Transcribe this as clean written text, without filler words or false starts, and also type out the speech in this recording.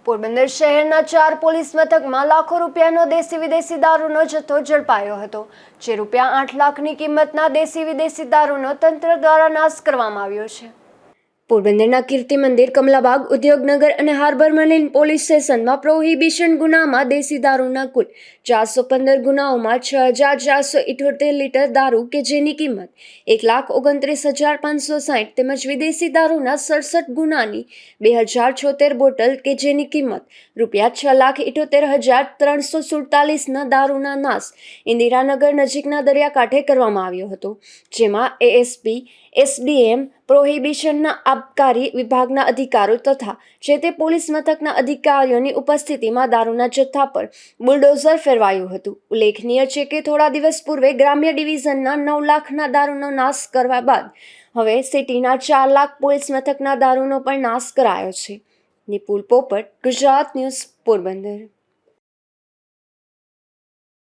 પોરબંદર શહેરના 4 પોલીસ મથકમાં લાખો રૂપિયાનો દેશી વિદેશી દારૂનો જથ્થો ઝડપાયો હતો, જે રૂપિયા 8 લાખની કિંમતના દેશી વિદેશી દારૂનો તંત્ર દ્વારા નાશ કરવામાં આવ્યો છે। પોરબંદરના કીર્તિ મંદિર, કમલાબાગ, ઉદ્યોગનગર અને હાર્બર મરીન પોલીસ સ્ટેશનમાં પ્રોહિબિશન ગુનામાં દેશી દારૂના કુલ 415 ગુનાઓમાં 6478 લીટર દારૂ કે જેની કિંમત 1,29,560 તેમજ વિદેશી દારૂના 67 ગુનાની 2076 બોટલ કે જેની કિંમત રૂપિયા 6,78,347ના દારૂના નાશ ઇન્દિરાનગર નજીકના દરિયાકાંઠે કરવામાં આવ્યો હતો, જેમાં એએસપી, એસડીએમ, પ્રોહિબિશનના આબકારી વિભાગના અધિકારીઓ તથા જે તે પોલીસ મથકના અધિકારીઓની ઉપસ્થિતિમાં દારૂના જથ્થા પર બુલડોઝર ફેરવાયું હતું। ઉલ્લેખનીય છે કે થોડા દિવસ પૂર્વે ગ્રામ્ય ડિવિઝનના 9 લાખના દારૂનો નાશ કરવા બાદ હવે સિટીના 4 લાખ પોલીસ મથકના દારૂનો પણ નાશ કરાયો છે। નિપુલ પોપટ, ગુજરાત ન્યૂઝ, પોરબંદર।